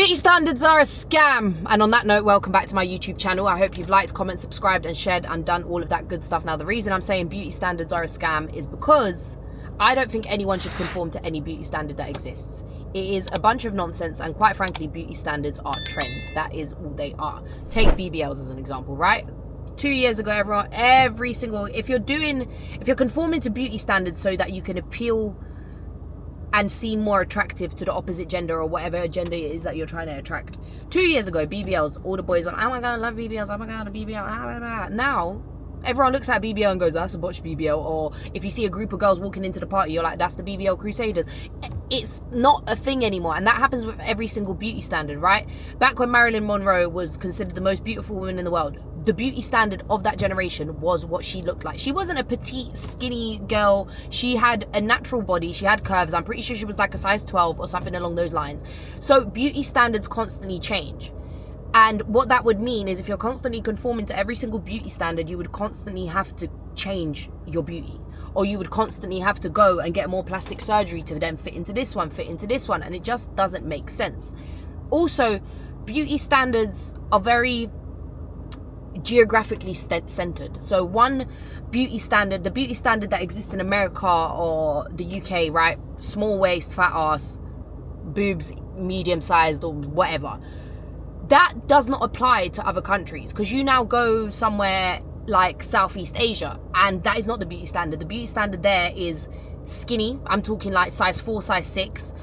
Beauty standards are a scam. And on that note, welcome back to my YouTube channel. I hope you've liked, commented, subscribed and shared and done all of that good stuff. Now, the reason I'm saying beauty standards are a scam is because I don't think anyone should conform to any beauty standard that exists. It is a bunch of nonsense, and quite frankly, beauty standards are trends. That is all they are. Take BBLs as an example, right? 2 years ago, if you're conforming to beauty standards so that you can appeal and seem more attractive to the opposite gender or whatever gender it is that you're trying to attract. 2 years ago, BBLs, all the boys went, oh my god, I love BBLs, oh my god, a BBL, Now, everyone looks at BBL and goes, that's a botched BBL. Or if you see a group of girls walking into the party, you're like, that's the BBL Crusaders. It's not a thing anymore, and that happens with every single beauty standard, right? Back when Marilyn Monroe was considered the most beautiful woman in the world, the beauty standard of that generation was what she looked like. She wasn't a petite, skinny girl. She had a natural body. She had curves. I'm pretty sure she was like a size 12 or something along those lines. So beauty standards constantly change. And what that would mean is if you're constantly conforming to every single beauty standard, you would constantly have to change your beauty. Or you would constantly have to go and get more plastic surgery to then fit into this one. And it just doesn't make sense. Also, beauty standards are very geographically centered. So one beauty standard, the beauty standard that exists in America or the UK, right? Small waist, fat ass, boobs medium sized or whatever. That does not apply to other countries, because you now go somewhere like Southeast Asia and that is not the beauty standard. The beauty standard there is skinny. I'm talking like size 4, size 6,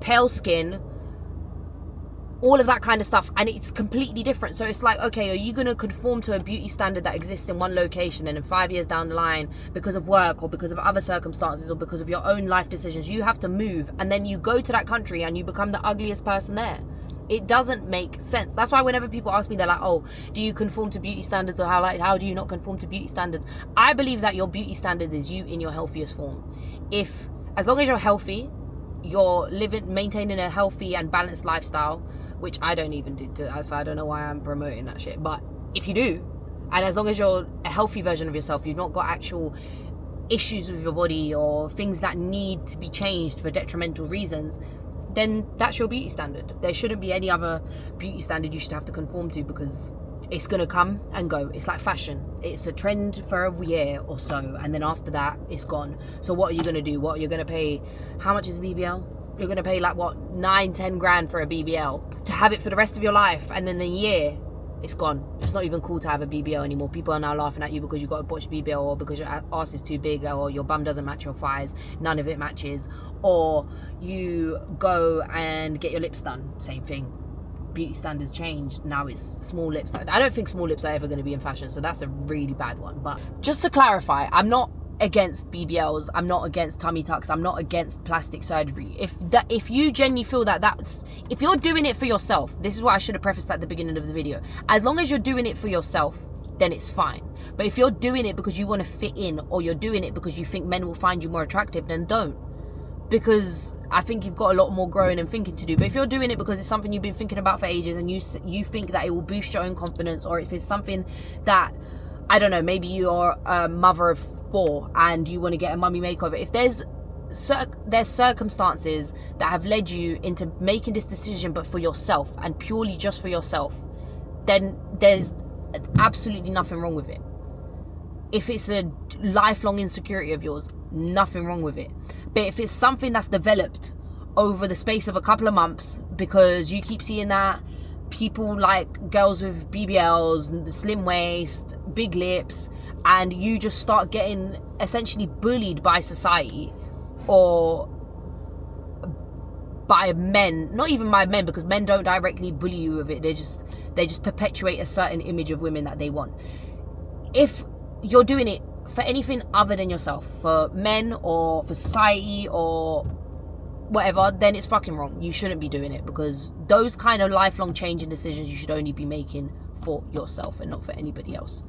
pale skin, all of that kind of stuff, and it's completely different. So it's like, okay, are you going to conform to a beauty standard that exists in one location, and in 5 years down the line, because of work or because of other circumstances or because of your own life decisions, you have to move, and then you go to that country and you become the ugliest person there? It doesn't make sense. That's why whenever people ask me, they're like, oh, do you conform to beauty standards, or how do you not conform to beauty standards? I believe that your beauty standard is you in your healthiest form. As long as you're healthy, you're maintaining a healthy and balanced lifestyle, which I don't even do, so I don't know why I'm promoting that shit. But if you do, and as long as you're a healthy version of yourself, you've not got actual issues with your body or things that need to be changed for detrimental reasons, then that's your beauty standard. There shouldn't be any other beauty standard you should have to conform to, because it's gonna come and go. It's like fashion. It's a trend for a year or so, and then after that, it's gone. So what are you gonna do? What are you gonna pay? How much is a BBL? You're gonna pay like what, 9-10 grand for a BBL to have it for the rest of your life, and then in a year it's gone. It's not even cool to have a BBL anymore. People are now laughing at you because you got a botched BBL, or because your ass is too big, or your bum doesn't match your thighs, none of it matches, or you go and get your lips done, same thing. Beauty standards changed. Now it's small lips. I don't think small lips are ever going to be in fashion, so that's a really bad one. But just to clarify, I'm not against BBLs, I'm not against tummy tucks, I'm not against plastic surgery. If you genuinely feel if you're doing it for yourself, this is what I should have prefaced at the beginning of the video, as long as you're doing it for yourself, then it's fine. But if you're doing it because you want to fit in, or you're doing it because you think men will find you more attractive, then don't, because I think you've got a lot more growing and thinking to do. But if you're doing it because it's something you've been thinking about for ages, and you think that it will boost your own confidence, or if it's something that, I don't know, maybe you're a mother of 4 and you want to get a mummy makeover, if there's circumstances that have led you into making this decision but for yourself and purely just for yourself, then there's absolutely nothing wrong with it. If it's a lifelong insecurity of yours, nothing wrong with it. But if it's something that's developed over the space of a couple of months because you keep seeing that people like girls with BBLs, slim waist, big lips, and you just start getting essentially bullied by society or by men, not even by men, because men don't directly bully you with it, they just perpetuate a certain image of women that they want. If you're doing it for anything other than yourself, for men or for society or whatever, then it's fucking wrong. You shouldn't be doing it, because those kind of lifelong changing decisions you should only be making for yourself and not for anybody else.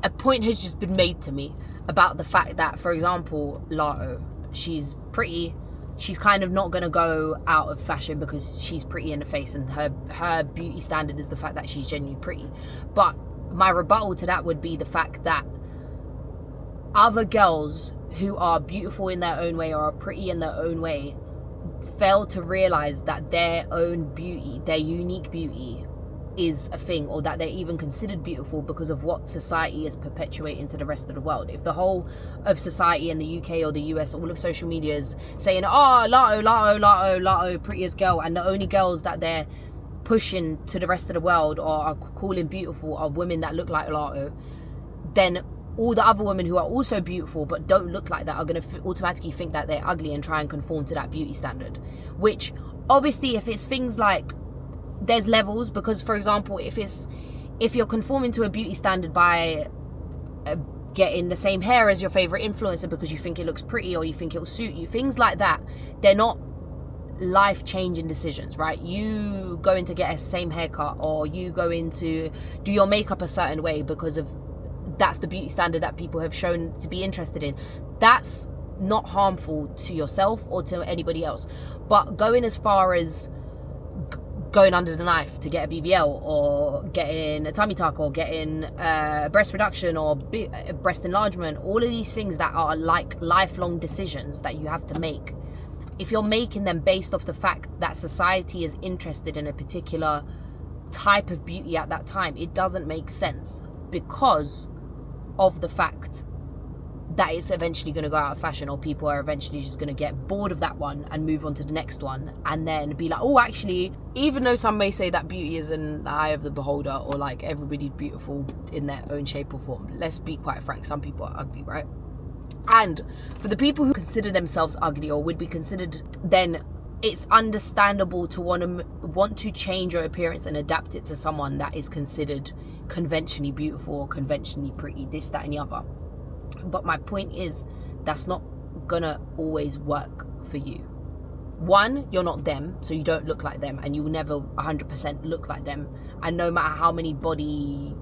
A point has just been made to me about the fact that, for example, Lato, she's pretty, she's kind of not going to go out of fashion because she's pretty in the face, and her beauty standard is the fact that she's genuinely pretty. But my rebuttal to that would be the fact that other girls who are beautiful in their own way or are pretty in their own way fail to realize that their own beauty, their unique beauty, is a thing, or that they're even considered beautiful because of what society is perpetuating to the rest of the world. If the whole of society in the UK or the US, all of social media is saying, oh, Latto, prettiest girl, and the only girls that they're pushing to the rest of the world or are calling beautiful are women that look like Latto, then all the other women who are also beautiful but don't look like that are going to automatically think that they're ugly and try and conform to that beauty standard. Which obviously, if it's things like, there's levels, because for example, if you're conforming to a beauty standard by getting the same hair as your favorite influencer because you think it looks pretty or you think it'll suit you, things like that, they're not life-changing decisions, right? You going to get a same haircut, or you going to do your makeup a certain way because of that's the beauty standard that people have shown to be interested in. That's not harmful to yourself or to anybody else. But going as far as going under the knife to get a BBL, or getting a tummy tuck, or getting breast reduction, or breast enlargement, all of these things that are like lifelong decisions that you have to make, if you're making them based off the fact that society is interested in a particular type of beauty at that time, it doesn't make sense, because of the fact that it's eventually going to go out of fashion, or people are eventually just going to get bored of that one and move on to the next one, and then be like, oh, actually, even though some may say that beauty is in the eye of the beholder, or like everybody's beautiful in their own shape or form, let's be quite frank, some people are ugly, right? And for the people who consider themselves ugly or would be considered, then it's understandable to want to change your appearance and adapt it to someone that is considered conventionally beautiful or conventionally pretty, this, that and the other. But my point is, that's not gonna always work for you. One, you're not them, so you don't look like them, and you will never 100% look like them. And no matter how many body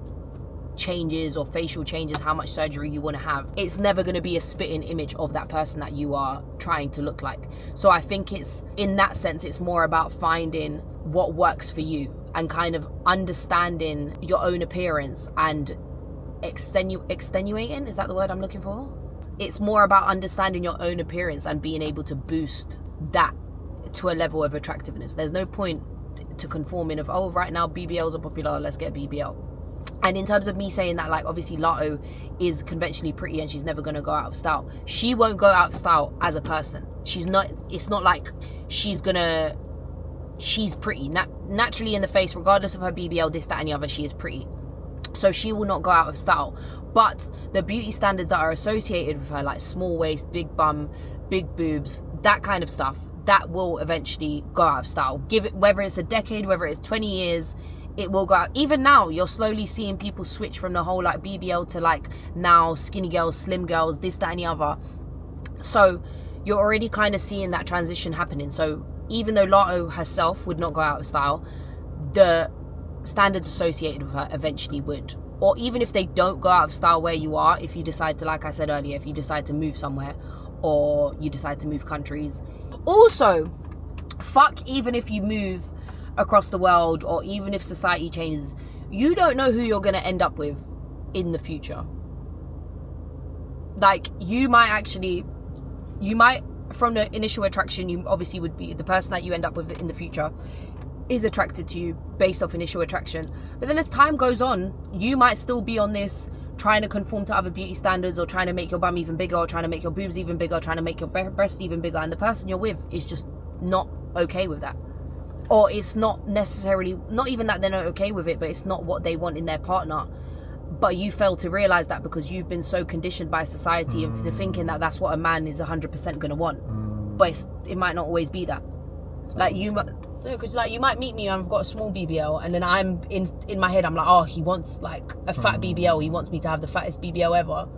changes or facial changes, how much surgery you want to have, it's never going to be a spitting image of that person that you are trying to look like. So I think it's, in that sense, it's more about finding what works for you and kind of understanding your own appearance and extenuating, is that the word I'm looking for? It's more about understanding your own appearance and being able to boost that to a level of attractiveness. There's no point to conforming of, oh, right now BBLs are popular, let's get a BBL. And in terms of me saying that, like, obviously Latto is conventionally pretty and she's never going to go out of style. She won't go out of style as a person. She's not, it's not like she's pretty. Naturally in the face, regardless of her BBL, this, that and the other, she is pretty. So she will not go out of style. But the beauty standards that are associated with her, like small waist, big bum, big boobs, that kind of stuff, that will eventually go out of style. Give it, whether it's a decade, whether it's 20 years, it will go out. Even now, you're slowly seeing people switch from the whole like BBL to like now skinny girls, slim girls, this, that and the other. So you're already kind of seeing that transition happening. So even though Latto herself would not go out of style, the standards associated with her eventually would. Or even if they don't go out of style where you are, if you decide to, like I said earlier, if you decide to move somewhere or you decide to move countries. Also, fuck even if you move across the world, or even if society changes, you don't know who you're going to end up with in the future. Like, you might, from the initial attraction, you obviously would be, the person that you end up with in the future is attracted to you based off initial attraction. But then as time goes on, you might still be on this trying to conform to other beauty standards, or trying to make your bum even bigger, or trying to make your boobs even bigger, or trying to make your breast even bigger, and the person you're with is just not okay with that. Or it's not necessarily, not even that they're not okay with it, but it's not what they want in their partner. But you fail to realize that because you've been so conditioned by society into thinking that that's what a man is 100% going to want. But it might not always be that. Like, because like you might meet me and I've got a small BBL, and then I'm in my head, I'm like, oh, he wants like a fat BBL. He wants me to have the fattest BBL ever.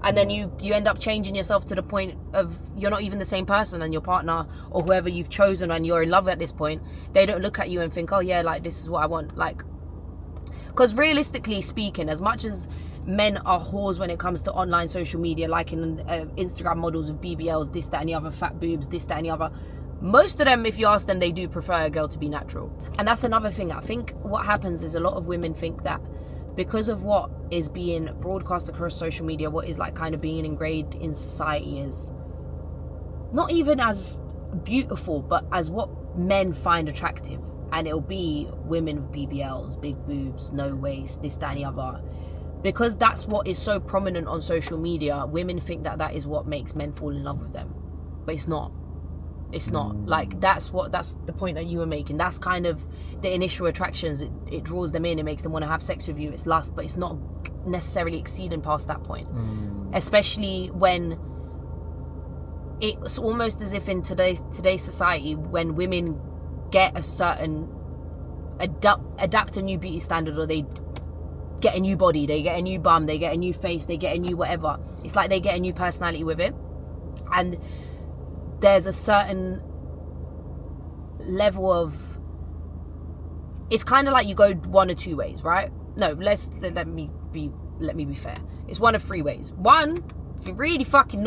And then you end up changing yourself to the point of you're not even the same person, and your partner or whoever you've chosen and you're in love at this point, they don't look at you and think, oh yeah, like this is what I want. Like, because realistically speaking, as much as men are whores when it comes to online social media, like in Instagram models of BBLs, this, that and the other, fat boobs, this, that and the other, most of them, if you ask them, they do prefer a girl to be natural. And that's another thing. I think what happens is a lot of women think that because of what is being broadcast across social media, what is like kind of being ingrained in society, is not even as beautiful, but as what men find attractive. And it'll be women with BBLs, big boobs, no waist, this, that, and the other. Because that's what is so prominent on social media, women think that that is what makes men fall in love with them. But it's not. It's not. Like, that's the point that you were making. That's kind of the initial attractions. It draws them in. It makes them want to have sex with you. It's lust, but it's not necessarily exceeding past that point. Especially when it's almost as if in today's society, when women get a certain adapt a new beauty standard, or they get a new body, they get a new bum, they get a new face, they get a new whatever, it's like they get a new personality with it. And there's a certain level of, it's kind of like you go one or two ways, right? No, let me be fair. It's one of three ways. One, if you're really fucking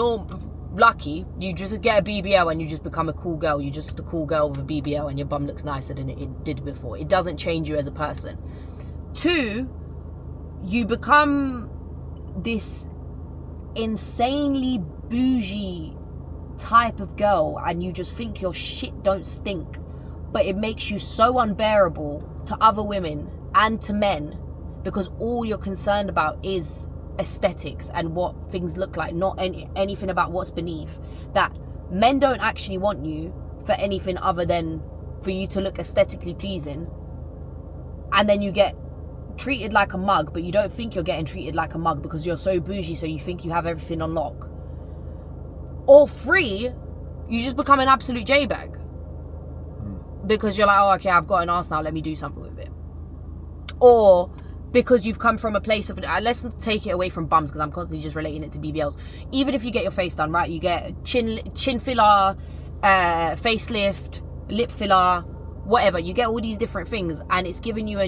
lucky, you just get a BBL and you just become a cool girl. You're just a cool girl with a BBL and your bum looks nicer than it did before. It doesn't change you as a person. Two, you become this insanely bougie type of girl and you just think your shit don't stink, but it makes you so unbearable to other women and to men because all you're concerned about is aesthetics and what things look like, not anything about what's beneath. That men don't actually want you for anything other than for you to look aesthetically pleasing, and then you get treated like a mug, but you don't think you're getting treated like a mug because you're so bougie, so you think you have everything on lock. Or three, you just become an absolute J-bag because you're like, oh, okay, I've got an arse now, let me do something with it. Or because you've come from a place of, let's take it away from bums because I'm constantly just relating it to BBLs. Even if you get your face done, right, you get chin filler, facelift, lip filler, whatever, you get all these different things and it's giving you a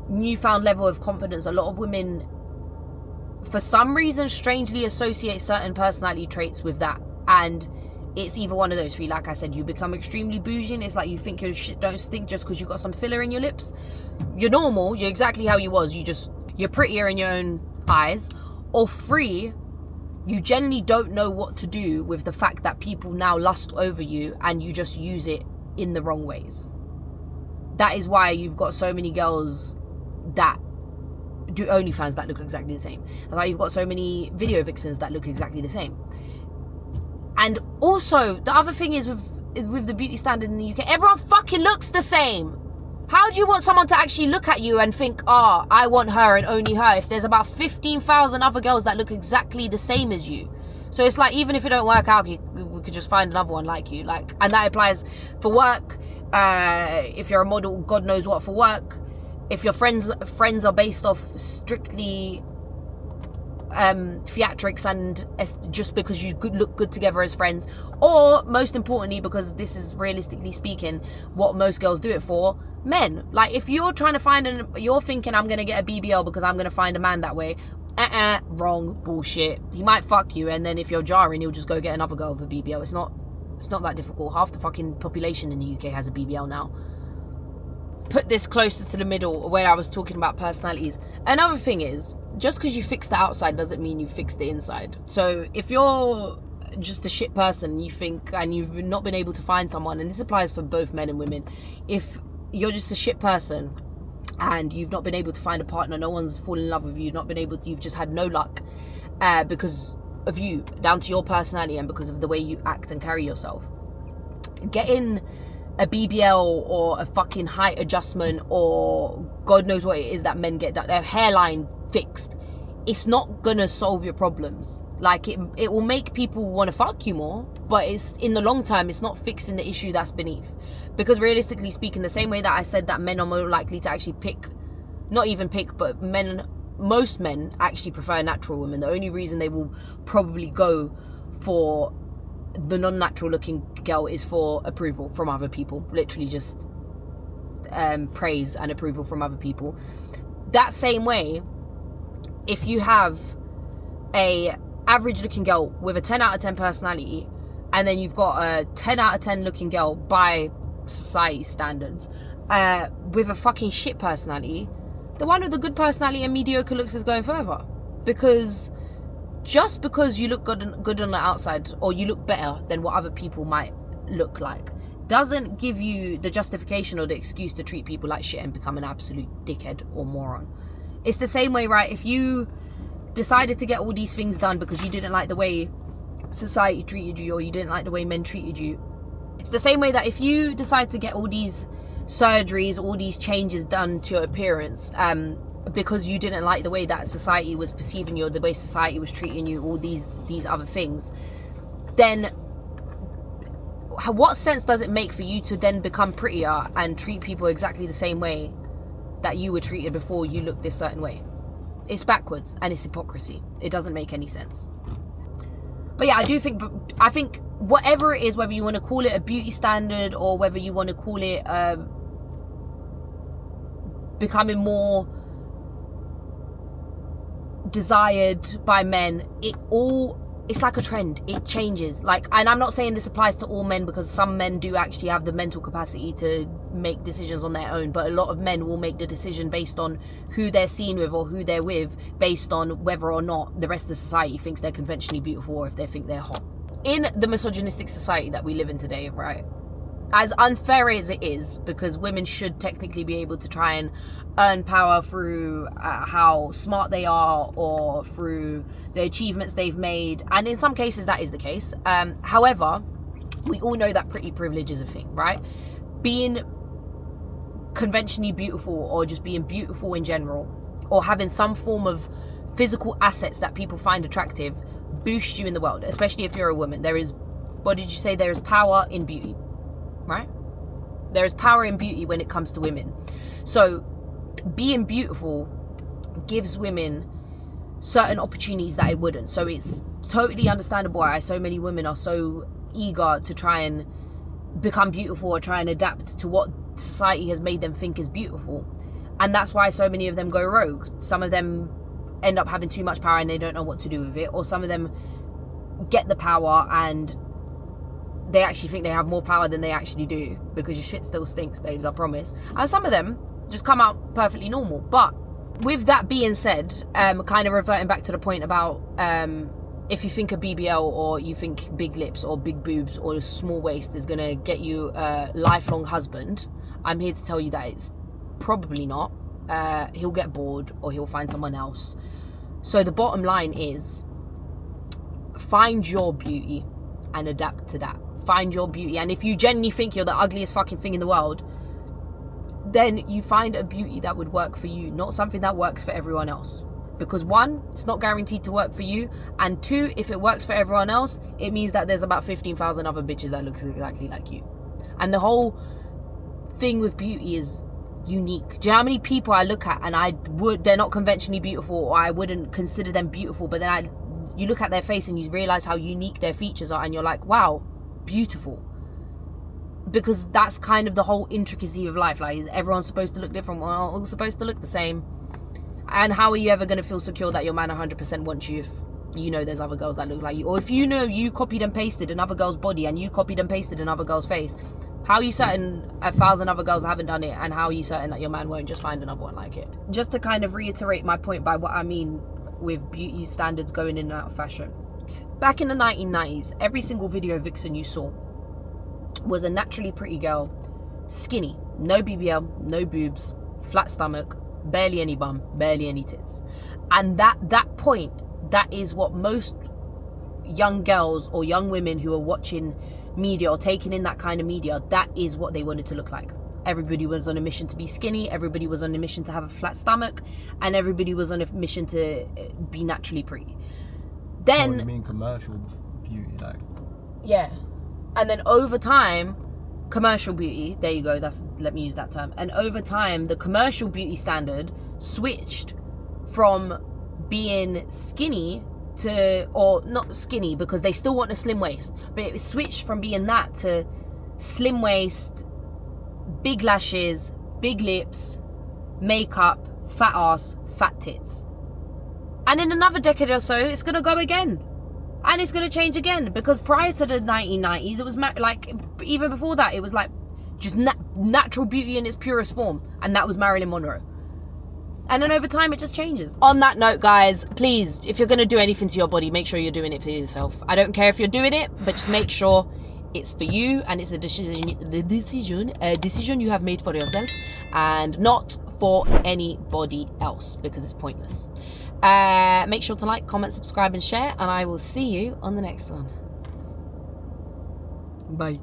newfound level of confidence. A lot of women, for some reason, strangely associate certain personality traits with that, and it's either one of those three. Like I said, you become extremely bougie and it's like you think your shit don't stink just because you got some filler in your lips. You're normal, you're exactly how you was, you're prettier in your own eyes. Or three, you generally don't know what to do with the fact that people now lust over you and you just use it in the wrong ways. That is why you've got so many girls that do OnlyFans that look exactly the same. That's why you've got so many video vixens that look exactly the same. And also, the other thing is with the beauty standard in the UK, everyone fucking looks the same. How do you want someone to actually look at you and think, oh, I want her and only her, if there's about 15,000 other girls that look exactly the same as you? So it's like, even if it don't work out, we could just find another one like you. Like, and that applies for work. If you're a model, God knows what for work. If your friends are based off strictly theatrics and just because you look good together as friends, or most importantly, because this is realistically speaking what most girls do it for, men. Like, if you're trying to find you're thinking I'm gonna get a BBL because I'm gonna find a man that way, wrong, bullshit. He might fuck you, and then if you're jarring, he'll just go get another girl with a BBL. It's not that difficult. Half the fucking population in the UK has a BBL now. Put this closer to the middle where I was talking about personalities. Another thing is, just because you fix the outside doesn't mean you fix the inside. So if you're just a shit person, you think, and you've not been able to find someone, and this applies for both men and women, if you're just a shit person and you've not been able to find a partner, no one's fallen in love with you, you've just had no luck because of you, down to your personality and because of the way you act and carry yourself, getting a BBL or a fucking height adjustment or God knows what it is that men get, that their hairline fixed, it's not gonna solve your problems. Like, it will make people want to fuck you more, but it's in the long term, it's not fixing the issue that's beneath. Because realistically speaking, the same way that I said that men are more likely to actually but most men actually prefer natural women. The only reason they will probably go for the non-natural looking girl is for approval from other people, literally just praise and approval from other people. That same way, if you have a average looking girl with a 10 out of 10 personality, and then you've got a 10 out of 10 looking girl by society standards with a fucking shit personality, the one with the good personality and mediocre looks is going further. Because just because you look good on the outside, or you look better than what other people might look like. Doesn't give you the justification or the excuse to treat people like shit and become an absolute dickhead or moron. It's the same way, right? If you decided to get all these things done because you didn't like the way society treated you, or you didn't like the way men treated you, it's the same way that if you decide to get all these surgeries, all these changes done to your appearance, because you didn't like the way that society was perceiving you, or the way society was treating you, all these other things, then what sense does it make for you to then become prettier and treat people exactly the same way that you were treated before you looked this certain way? It's backwards and it's hypocrisy. It doesn't make any sense. But yeah, I think whatever it is, whether you want to call it a beauty standard or whether you want to call it becoming more desired by men, it's like a trend. It changes. Like, and I'm not saying this applies to all men, because some men do actually have the mental capacity to make decisions on their own, but a lot of men will make the decision based on who they're seen with or who they're with, based on whether or not the rest of society thinks they're conventionally beautiful or if they think they're hot. In the misogynistic society that we live in today, right, as unfair as it is, because women should technically be able to try and earn power through how smart they are or through the achievements they've made, and in some cases that is the case. However, we all know that pretty privilege is a thing, right? Being conventionally beautiful, or just being beautiful in general, or having some form of physical assets that people find attractive, boosts you in the world, especially if you're a woman. There is power in beauty, right? There is power in beauty when it comes to women. So being beautiful gives women certain opportunities that it wouldn't. So it's totally understandable why so many women are so eager to try and become beautiful or try and adapt to what society has made them think is beautiful. And that's why so many of them go rogue. Some of them end up having too much power and they don't know what to do with it, or some of them get the power and they actually think they have more power than they actually do, because your shit still stinks, babes, I promise. And some of them just come out perfectly normal. But with that being said, kind of reverting back to the point about if you think a BBL, or you think big lips or big boobs or a small waist is gonna get you a lifelong husband, I'm here to tell you that it's probably not. He'll get bored or he'll find someone else. So the bottom line is, find your beauty and adapt to that. Find your beauty. And if you genuinely think you're the ugliest fucking thing in the world, then you find a beauty that would work for you, not something that works for everyone else. Because one, it's not guaranteed to work for you, and two, if it works for everyone else, it means that there's about 15,000 other bitches that looks exactly like you. And the whole thing with beauty is unique. Do you know how many people I look at and they're not conventionally beautiful, or I wouldn't consider them beautiful, but then you look at their face and you realize how unique their features are, and you're like, wow, beautiful. Because that's kind of the whole intricacy of life. Like, everyone's supposed to look different, we're all supposed to look the same. And how are you ever going to feel secure that your man 100% wants you if you know there's other girls that look like you? Or if you know you copied and pasted another girl's body and you copied and pasted another girl's face, how are you certain 1,000 other girls haven't done it? And how are you certain that your man won't just find another one like it? Just to kind of reiterate my point by what I mean with beauty standards going in and out of fashion. Back in the 1990s, every single video vixen you saw was a naturally pretty girl, skinny, no BBL, no boobs, flat stomach, barely any bum, barely any tits. And that point, that is what most young girls or young women who are watching media or taking in that kind of media, that is what they wanted to look like. Everybody was on a mission to be skinny, everybody was on a mission to have a flat stomach, and everybody was on a mission to be naturally pretty. Then, what do you mean commercial beauty, like? Yeah. And then over time, commercial beauty, there you go, let me use that term. And over time, the commercial beauty standard switched from being skinny to, or not skinny because they still want a slim waist, but it switched from being that to slim waist, big lashes, big lips, makeup, fat ass, fat tits. And in another decade or so, it's going to go again. And it's going to change again, because prior to the 1990s, it was like, even before that, it was like just natural beauty in its purest form. And that was Marilyn Monroe. And then over time, it just changes. On that note, guys, please, if you're going to do anything to your body, make sure you're doing it for yourself. I don't care if you're doing it, but just make sure It's for you, and it's a decision you have made for yourself, and not for anybody else, because it's pointless. Make sure to like, comment, subscribe, and share, and I will see you on the next one. Bye.